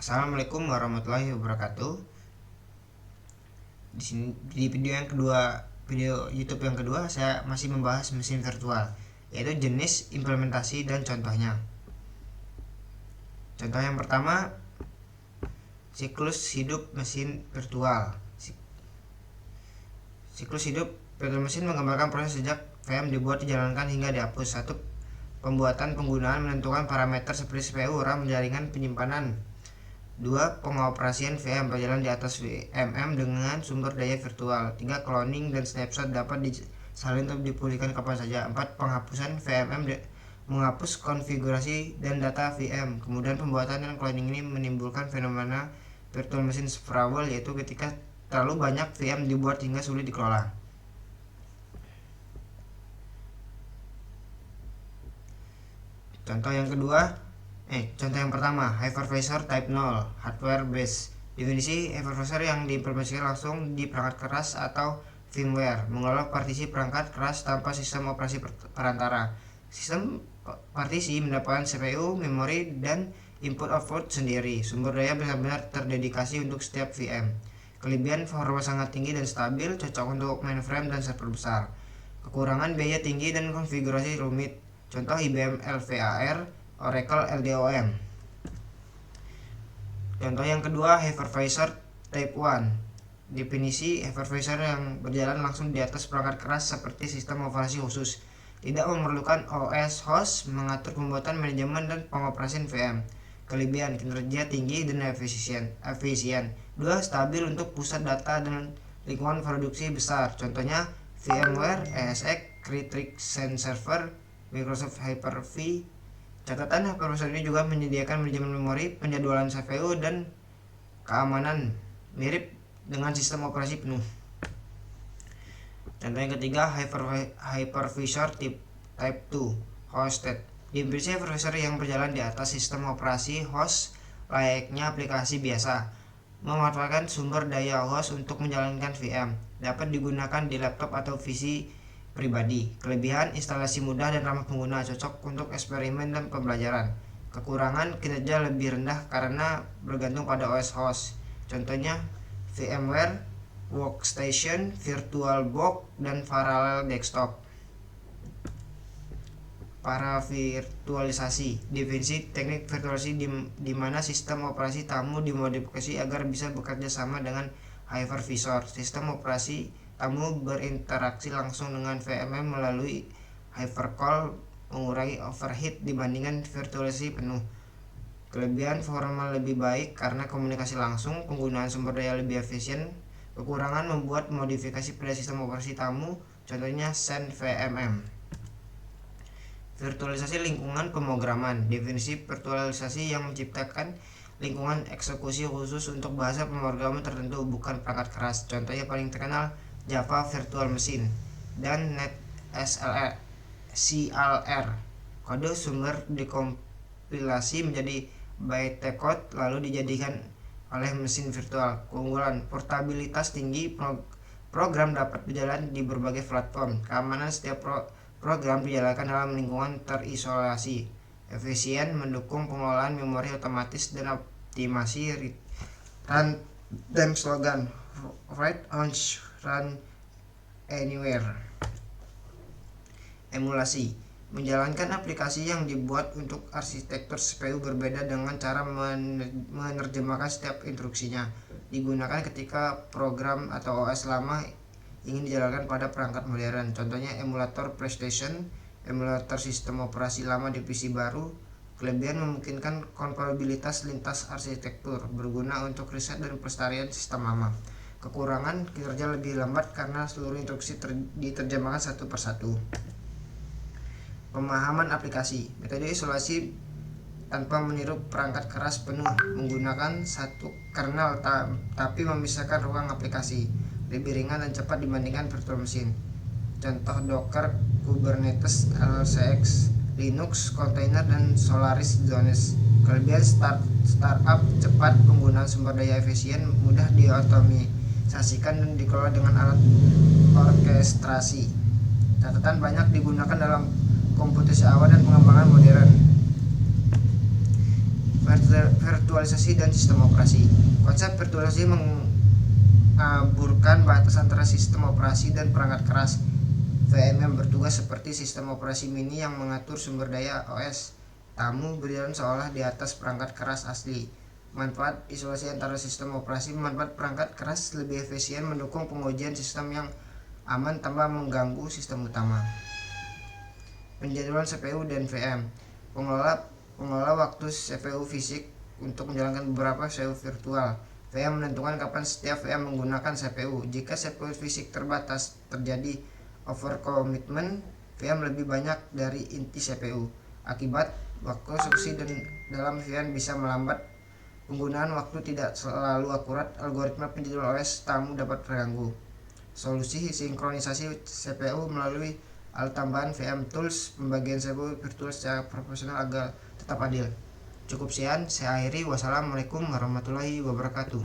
Assalamualaikum warahmatullahi wabarakatuh. Di video yang kedua, video YouTube yang kedua, saya masih membahas mesin virtual, yaitu jenis, implementasi, dan contohnya. Contoh yang pertama, siklus hidup mesin virtual. Siklus hidup virtual mesin menggambarkan proses sejak VM dibuat, dijalankan hingga dihapus. Satu, pembuatan, penggunaan, menentukan parameter seperti CPU, RAM, jaringan, penyimpanan. 2. Pengoperasian VM berjalan di atas VMM dengan sumber daya virtual. 3. Cloning dan snapshot dapat disalin untuk dipulihkan kapan saja. 4. Penghapusan VMM menghapus konfigurasi dan data VM. Kemudian pembuatan dan cloning ini menimbulkan fenomena virtual machine sprawl, yaitu ketika terlalu banyak VM dibuat hingga sulit dikelola. Contoh yang pertama, hypervisor type 0, hardware base. Definisi hypervisor yang diimplementasikan langsung di perangkat keras atau firmware, mengelola partisi perangkat keras tanpa sistem operasi perantara. Sistem partisi mendapatkan CPU, memori, dan input-output sendiri. Sumber daya benar-benar terdedikasi untuk setiap VM. Kelebihan, performa sangat tinggi dan stabil, cocok untuk mainframe dan server besar. Kekurangan, biaya tinggi dan konfigurasi rumit. Contoh IBM LVAR, Oracle LDOM. Contoh yang kedua, hypervisor type 1. Definisi hypervisor yang berjalan langsung di atas perangkat keras seperti sistem operasi khusus. Tidak memerlukan OS host, mengatur pembuatan, manajemen, dan pengoperasian VM. Kelebihan, kinerja tinggi dan efisien. 2. Stabil untuk pusat data dan lingkungan produksi besar. Contohnya VMware, ESX, Citrix Server, Microsoft Hyper-V. Catatan, hypervisor ini juga menyediakan manajemen memori, penjadwalan CPU, dan keamanan, mirip dengan sistem operasi penuh. Contoh yang ketiga, hypervisor type 2, hosted. Definisi hypervisor yang berjalan di atas sistem operasi host layaknya aplikasi biasa, memanfaatkan sumber daya host untuk menjalankan VM. Dapat digunakan di laptop atau PC pribadi. Kelebihan, instalasi mudah dan ramah pengguna, cocok untuk eksperimen dan pembelajaran. Kekurangan, kinerja lebih rendah karena bergantung pada OS host. Contohnya VMware Workstation, VirtualBox, dan Parallel Desktop. Paravirtualisasi. Definisi teknik virtualisasi di mana sistem operasi tamu dimodifikasi agar bisa bekerja sama dengan hypervisor. Sistem operasi tamu berinteraksi langsung dengan VMM melalui hypercall, mengurangi overheat dibandingkan virtualisasi penuh. Kelebihan, performa lebih baik karena komunikasi langsung, penggunaan sumber daya lebih efisien. Kekurangan, membuat modifikasi pada sistem operasi tamu, contohnya SendVMM. Virtualisasi lingkungan pemrograman. Definisi virtualisasi yang menciptakan lingkungan eksekusi khusus untuk bahasa pemrograman tertentu, bukan perangkat keras. Contohnya paling terkenal Java Virtual Machine dan NetCLR. Kode sumber dikompilasi menjadi bytecode lalu dijadikan oleh mesin virtual. Keunggulan, portabilitas tinggi, program dapat berjalan di berbagai platform. Keamanan, setiap program dijalankan dalam lingkungan terisolasi. Efisien, mendukung pengelolaan memori otomatis dan optimasi runtime slogan write once, run anywhere. Emulasi, menjalankan aplikasi yang dibuat untuk arsitektur CPU berbeda dengan cara menerjemahkan setiap instruksinya. Digunakan ketika program atau OS lama ingin dijalankan pada perangkat modern. Contohnya emulator PlayStation, emulator sistem operasi lama di PC baru. Kelebihan, memungkinkan kompatibilitas lintas arsitektur, berguna untuk riset dan pelestarian sistem lama. Kekurangan, kinerja lebih lambat karena seluruh instruksi diterjemahkan satu persatu. Pemahaman aplikasi. Metode isolasi tanpa meniru perangkat keras penuh, menggunakan satu kernel tapi memisahkan ruang aplikasi. Lebih ringan dan cepat dibandingkan virtual machine. Contoh Docker, Kubernetes, LCX, Linux, container, dan Solaris Zones. Kelebihan, startup cepat, penggunaan sumber daya efisien, mudah diotomatisasikan dan dikelola dengan alat orkestrasi. Catatan, banyak digunakan dalam komputasi awal dan pengembangan modern. Virtualisasi dan sistem operasi. Konsep virtualisasi mengaburkan batas antara sistem operasi dan perangkat keras. VM yang bertugas seperti sistem operasi mini yang mengatur sumber daya OS tamu berjalan seolah di atas perangkat keras asli. Manfaat isolasi antara sistem operasi. Manfaat perangkat keras lebih efisien, mendukung pengujian sistem yang aman tanpa mengganggu sistem utama. Penjadwalan CPU dan VM. Pengelola waktu CPU fisik untuk menjalankan beberapa CPU virtual. VM menentukan kapan setiap VM menggunakan CPU. Jika CPU fisik terbatas, terjadi overcommitment VM lebih banyak dari inti CPU. Akibat waktu eksekusi dalam VM bisa melambat. Penggunaan waktu tidak selalu akurat. Algoritma penjadwalan OS tamu dapat terganggu. Solusi sinkronisasi CPU melalui alat tambahan VM Tools. Pembagian CPU virtual secara profesional agar tetap adil. Cukup sekian, saya akhiri. Wassalamualaikum warahmatullahi wabarakatuh.